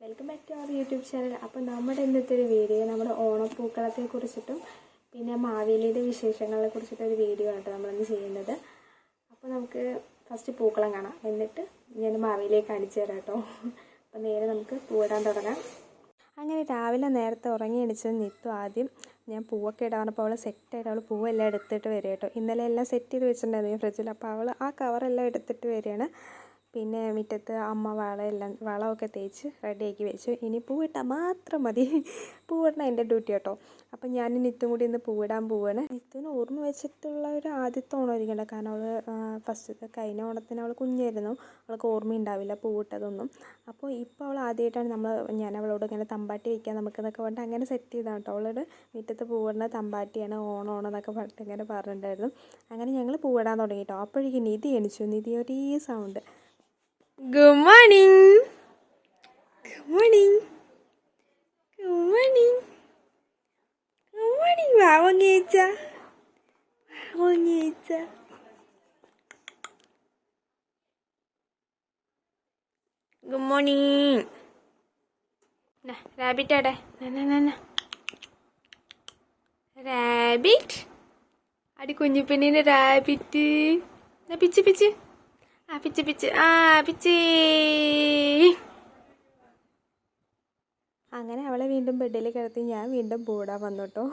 Welcome back to our YouTube channel. അപ്പോൾ നമ്മുടെ ഇന്നത്തെ ഒരു വീഡിയോ നമ്മുടെ ഓണപ്പൂക്കളത്തെ കുറിച്ചിട്ടും പിന്നെ മാവേലിയുടെ വിശേഷങ്ങളെ കുറിച്ചിട്ടൊരു വീഡിയോ ആണ് നമ്മളിന്ന് ചെയ്യുന്നത്. അപ്പോൾ നമുക്ക് ഫസ്റ്റ് പൂക്കളം കാണാം, എന്നിട്ട് ഞാൻ മാവേലിയെ കാണിച്ചു തരാം കേട്ടോ. അപ്പോൾ നേരെ നമുക്ക് പൂവിടാൻ തുടങ്ങാം. അങ്ങനെ രാവിലെ നേരത്തെ ഉറങ്ങി എണിച്ചത് നിത്തു ആദ്യം ഞാൻ പൂവൊക്കെ ഇടാനപ്പോൾ അവൾ സെറ്റായിട്ട് അവൾ പൂവെല്ലാം എടുത്തിട്ട് വരിക കേട്ടോ. ഇന്നലെ എല്ലാം സെറ്റ് ചെയ്ത് വെച്ചിട്ടുണ്ടായിരുന്നു ഫ്രിഡ്ജിൽ. അപ്പോൾ അവൾ ആ കവറെല്ലാം എടുത്തിട്ട് വരികയാണ്. പിന്നെ മുറ്റത്ത് അമ്മ വളമൊക്കെ തേച്ച് റെഡിയാക്കി വെച്ചു. ഇനി പൂവിട്ടാൽ മാത്രം മതി. പൂവിടണം എൻ്റെ ഡ്യൂട്ടി കേട്ടോ. അപ്പം ഞാൻ നിത്തും കൂടി ഇന്ന് പൂവിടാൻ പോവുകയാണ്. നിത്തുവിന് ഓർമ്മ വെച്ചിട്ടുള്ള ഒരു ആദ്യത്തെ ഓണം ഇരിക്കണ്ട, കാരണം അവൾ ഫസ്റ്റ് കഴിഞ്ഞ ഓണത്തിന് അവൾ കുഞ്ഞായിരുന്നു, അവൾക്ക് ഓർമ്മയുണ്ടാവില്ല പൂവിട്ടതൊന്നും. അപ്പോൾ ഇപ്പോൾ അവൾ ആദ്യമായിട്ടാണ് ഞാൻ അവളോട് ഇങ്ങനെ തമ്പാട്ടി വയ്ക്കാൻ നമുക്കെന്നൊക്കെ പറഞ്ഞിട്ട് അങ്ങനെ സെറ്റ് ചെയ്താണ് കേട്ടോ. അവളോട് മുറ്റത്ത് പൂവിടുന്ന തമ്പാട്ടിയാണ് ഓണം എന്നൊക്കെ പറഞ്ഞിട്ട് ഇങ്ങനെ പറഞ്ഞിട്ടുണ്ടായിരുന്നു. അങ്ങനെ ഞങ്ങൾ പൂവിടാൻ തുടങ്ങി കേട്ടോ. അപ്പോഴേക്കും നിധി എണിച്ചു. നിധി ഒരേ sound, good morning, good morning, good morning, good morning. വാങ്ങിച്ച ഗുഡ് മോർണിംഗ്. റാബിറ്റ് ആടെ റാബിറ്റ് അടി കുഞ്ഞിപ്പെണ്ണിൻ്റെ റാബിറ്റ് പിച്ച് പിച്ച് പിച്ച് അങ്ങനെ അവളെ വീണ്ടും ബെഡിൽ കിടത്തി ഞാൻ വീണ്ടും പൂവിടാൻ വന്നു കേട്ടോ.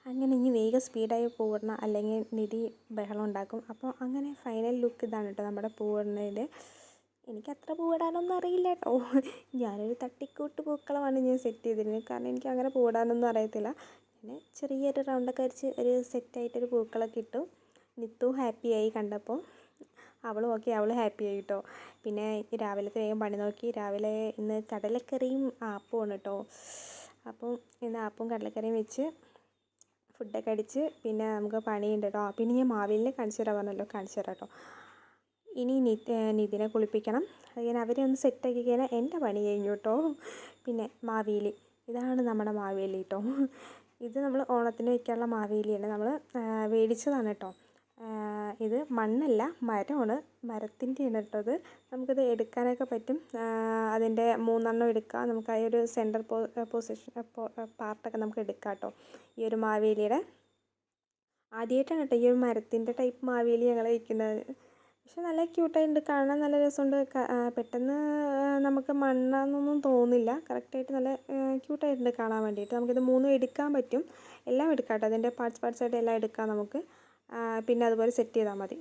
അങ്ങനെ ഇനി വേഗം സ്പീഡായി പൂവിടണം, അല്ലെങ്കിൽ നിധി ബഹളം ഉണ്ടാക്കും. അപ്പോൾ അങ്ങനെ ഫൈനൽ ലുക്ക് ഇതാണ് കേട്ടോ നമ്മുടെ പൂവിടുന്നതിൽ. എനിക്കത്ര പൂവിടാനൊന്നും അറിയില്ല കേട്ടോ. ഞാനൊരു തട്ടിക്കൂട്ട് പൂക്കളമാണ് ഞാൻ സെറ്റ് ചെയ്തിരുന്നത്, കാരണം എനിക്ക് അങ്ങനെ പൂവിടാനൊന്നും അറിയത്തില്ല. പിന്നെ ചെറിയൊരു റൗണ്ടൊക്കെ വരച്ച് ഒരു സെറ്റായിട്ടൊരു പൂക്കളൊക്കെ ഇട്ടു. നിത്തു ഹാപ്പിയായി കണ്ടപ്പോൾ. അവളും ഓക്കെ, അവൾ ഹാപ്പി ആയി കേട്ടോ. പിന്നെ രാവിലത്തെ വേഗം പണി നോക്കി. രാവിലെ ഇന്ന് കടലക്കറിയും ആപ്പുമാണ് കേട്ടോ. അപ്പം ഇന്ന് ആപ്പും കടലക്കറിയും വെച്ച് ഫുഡൊക്കെ അടിച്ച് പിന്നെ നമുക്ക് പണിയുണ്ട് കേട്ടോ. പിന്നെ ഞാൻ മാവേലിനെ കാണിച്ചു തരാൻ പറഞ്ഞല്ലോ, കാണിച്ചു തരാം കേട്ടോ. ഇനി നിധിനെ കുളിപ്പിക്കണം. അങ്ങനെ അവരെ ഒന്ന് സെറ്റാക്കി കഴിഞ്ഞാൽ എൻ്റെ പണി കഴിഞ്ഞു കേട്ടോ. പിന്നെ മാവേലി, ഇതാണ് നമ്മുടെ മാവേലി കേട്ടോ. ഇത് നമ്മൾ ഓണത്തിന് വയ്ക്കാനുള്ള മാവേലിയാണ്, നമ്മൾ മേടിച്ചതാണ് കേട്ടോ. ഇത് മണ്ണല്ല, മരമാണ്, മരത്തിൻ്റെയാണ് കേട്ടോ. ഇത് നമുക്കിത് എടുക്കാനൊക്കെ പറ്റും. അതിൻ്റെ 3 എടുക്കാം. നമുക്ക് ആ ഒരു സെൻറ്റർ പൊസിഷൻ പാർട്ടൊക്കെ നമുക്ക് എടുക്കാം കേട്ടോ. ഈ ഒരു മാവേലിയുടെ ആദ്യമായിട്ടാണ് കേട്ടോ ഈ ഒരു മരത്തിൻ്റെ ടൈപ്പ് മാവേലി ഞങ്ങൾ വയ്ക്കുന്നത്. പക്ഷെ നല്ല ക്യൂട്ടായിട്ടുണ്ട്, കാണാൻ നല്ല രസമുണ്ട്. പെട്ടെന്ന് നമുക്ക് മണ്ണാന്നൊന്നും തോന്നില്ല, കറക്റ്റായിട്ട് നല്ല ക്യൂട്ടായിട്ടുണ്ട് കാണാൻ വേണ്ടിയിട്ട്. നമുക്കിത് 3 എടുക്കാൻ പറ്റും, എല്ലാം എടുക്കാം കേട്ടോ. അതിൻ്റെ പാർട്സായിട്ട് എല്ലാം എടുക്കാം നമുക്ക്. പിന്നെ അതുപോലെ സെറ്റ് ചെയ്താൽ മതി.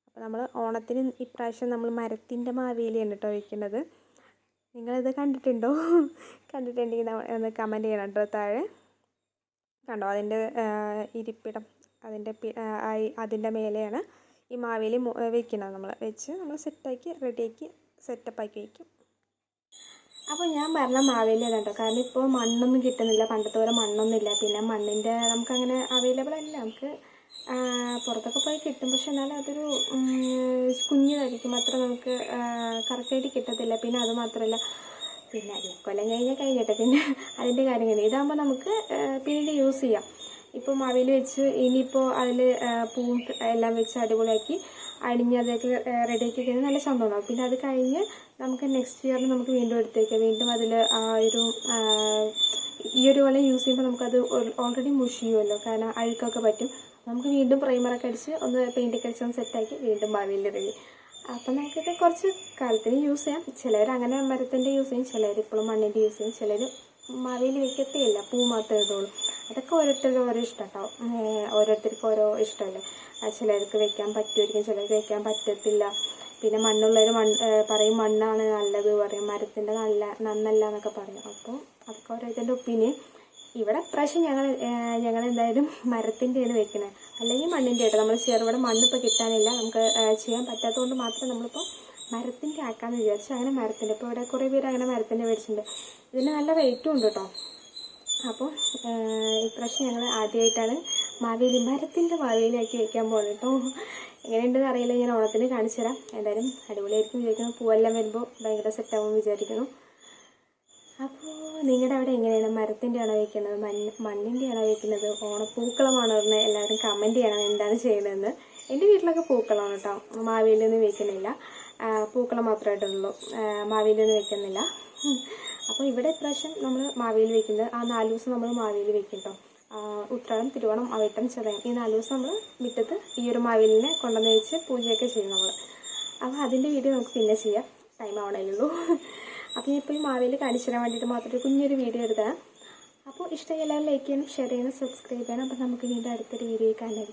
അപ്പോൾ നമ്മൾ ഓണത്തിന് ഇപ്രാവശ്യം നമ്മൾ മരത്തിൻ്റെ മാവേലിയാണ് കേട്ടോ വയ്ക്കുന്നത്. നിങ്ങളിത് കണ്ടിട്ടുണ്ടോ? കണ്ടിട്ടുണ്ടെങ്കിൽ ഒന്ന് കമൻറ്റ് ചെയ്യണം കേട്ടോ താഴെ. കണ്ടോ അതിൻ്റെ ഇരിപ്പിടം, അതിൻ്റെ മേലെയാണ് ഈ മാവേലി വയ്ക്കുന്നത്. നമ്മൾ സെറ്റാക്കി റെഡിയാക്കി സെറ്റപ്പാക്കി വയ്ക്കും. അപ്പോൾ ഞാൻ പറഞ്ഞ മാവേലിയാണ് കേട്ടോ. കാരണം ഇപ്പോൾ മണ്ണൊന്നും കിട്ടുന്നില്ല, പണ്ടത്തെ പോലെ മണ്ണൊന്നും ഇല്ല. പിന്നെ മണ്ണിൻ്റെ നമുക്കങ്ങനെ അവൈലബിൾ അല്ല. നമുക്ക് പുറത്തൊക്കെ പോയി കിട്ടും, പക്ഷെ എന്നാലും അതൊരു കുഞ്ഞിതായിരിക്കും, അത്ര നമുക്ക് കറക്റ്റായിട്ട് കിട്ടത്തില്ല. പിന്നെ അത് മാത്രമല്ല, പിന്നെ കൊല്ലം കഴിഞ്ഞിട്ട് പിന്നെ അതിൻ്റെ കാര്യങ്ങൾ ഇതാകുമ്പോൾ നമുക്ക് പിന്നീട് യൂസ് ചെയ്യാം. ഇപ്പോൾ മാവേലി വെച്ച് ഇനിയിപ്പോൾ അതിൽ പൂവും എല്ലാം വെച്ച് അടിപൊളിയാക്കി അണിഞ്ഞ് അതൊക്കെ റെഡിയാക്കി കഴിഞ്ഞാൽ നല്ല സംഭവമാകും. പിന്നെ അത് കഴിഞ്ഞ് നമുക്ക് നെക്സ്റ്റ് ഇയറിൽ നമുക്ക് വീണ്ടും എടുത്തേക്കാം. വീണ്ടും അതിൽ ഈ ഒരു കൊല്ലം യൂസ് ചെയ്യുമ്പോൾ നമുക്കത് ഓൾറെഡി മുഷിയുമല്ലോ, കാരണം അഴുക്കൊക്കെ പറ്റും. നമുക്ക് വീണ്ടും പ്രൈമറൊക്കെ അടിച്ച് ഒന്ന് പെയിൻ്റൊക്കെ അടിച്ച് ഒന്ന് സെറ്റാക്കി വീണ്ടും മാവേലി റെഡി. അപ്പം നമുക്കിത് കുറച്ച് കാലത്തിന് യൂസ് ചെയ്യാം. ചിലർ അങ്ങനെ മരത്തിൻ്റെ യൂസ് ചെയ്യും, ചിലർ ഇപ്പോഴും മണ്ണിൻ്റെ യൂസ് ചെയ്യും, ചിലർ മാവേലി വയ്ക്കത്തേ ഇല്ല, പൂ മാത്രമേ ഇടുള്ളൂ. അതൊക്കെ ഓരോരുത്തർക്കും ഓരോ ഇഷ്ടം കേട്ടോ. ഓരോരുത്തർക്കും ഓരോ ഇഷ്ടമല്ലേ. ചിലർക്ക് വെക്കാൻ പറ്റുമായിരിക്കും, ചിലർക്ക് വെക്കാൻ പറ്റത്തില്ല. പിന്നെ മണ്ണുള്ളവർ പറയും മണ്ണാണ് നല്ലത് പറയും, മരത്തിൻ്റെ നന്നല്ല എന്നൊക്കെ പറയും. അപ്പോൾ അതൊക്കെ ഓരോരുത്തരുടെ ഒപ്പീനിയൻ. ഇവിടെ പ്രാവശ്യം ഞങ്ങൾ എന്തായാലും മരത്തിൻ്റെയാണ് വെക്കുന്നത്, അല്ലെങ്കിൽ മണ്ണിൻ്റെ ആയിട്ട്. നമ്മൾ ചെറുവിടെ മണ്ണിപ്പോൾ കിട്ടാനില്ല, നമുക്ക് ചെയ്യാൻ പറ്റാത്തതുകൊണ്ട് മാത്രം നമ്മളിപ്പോൾ മരത്തിൻ്റെ ആക്കാമെന്ന് വിചാരിച്ചു. അങ്ങനെ മരത്തിൻ്റെ ഇപ്പോൾ ഇവിടെ കുറേ പേര് അങ്ങനെ മരത്തിൻ്റെ മേടിച്ചിട്ടുണ്ട്. ഇതിന് നല്ല റേറ്റും ഉണ്ട് കേട്ടോ. അപ്പോൾ ഇപ്രാവശ്യം ഞങ്ങൾ ആദ്യമായിട്ടാണ് മരത്തിൻ്റെ മാവേലിയാക്കി വയ്ക്കാൻ പോകുന്നത് കേട്ടോ. എങ്ങനെയുണ്ടെന്ന് അറിയില്ല, ഞാൻ ഓണത്തിന് കാണിച്ചു തരാം. എന്തായാലും അടിപൊളിയായിരിക്കും വിചാരിക്കുന്നു. പൂവെല്ലാം വരുമ്പോൾ ഭയങ്കര സെറ്റാകുമെന്ന് വിചാരിക്കുന്നു. അപ്പോൾ നിങ്ങളുടെ അവിടെ എങ്ങനെയാണ്, മരത്തിൻ്റെ ആണോ വയ്ക്കുന്നത്, മണ്ണിൻ്റെ ആണോ വയ്ക്കുന്നത്, ഓണപ്പൂക്കളമാണോ പറഞ്ഞാൽ എല്ലാവരും കമൻറ്റ് ചെയ്യണം എന്താണ് ചെയ്യണമെന്ന്. എൻ്റെ വീട്ടിലൊക്കെ പൂക്കളമാണ് കേട്ടോ, മാവേലിയൊന്നും വയ്ക്കുന്നില്ല. പൂക്കളം മാത്രമായിട്ടുള്ളൂ, മാവേലിയൊന്നും വയ്ക്കുന്നില്ല. അപ്പോൾ ഇവിടെ ഇപ്രാവശ്യം നമ്മൾ മാവേലി വയ്ക്കുന്നത് ആ 4 ദിവസം നമ്മൾ മാവേലി വയ്ക്കും കേട്ടോ. ഉത്രാടം, തിരുവോണം, അവിട്ടം, ചതയം ഈ 4 ദിവസം നമ്മൾ മുറ്റത്ത് ഈ ഒരു മാവേലിനെ കൊണ്ടുവന്ന് വെച്ച് പൂജയൊക്കെ ചെയ്യും നമ്മൾ. അപ്പോൾ അതിൻ്റെ വീഡിയോ നമുക്ക് പിന്നെ ചെയ്യാം, ടൈം ആവണേയുള്ളൂ. അപ്പോൾ ഇപ്പോൾ ഈ മാവേലി കാണിച്ചു തരാൻ വേണ്ടിയിട്ട് മാത്രം കുഞ്ഞൊരു വീഡിയോ എടുത്തതാണ്. അപ്പോൾ ഇഷ്ടമായി എല്ലാവരും ലൈക്ക് ചെയ്യണം, ഷെയർ ചെയ്യണം, സബ്സ്ക്രൈബ് ചെയ്യണം. അപ്പോൾ നമുക്ക് വീണ്ടും അടുത്തൊരു വീഡിയോ കാണാം.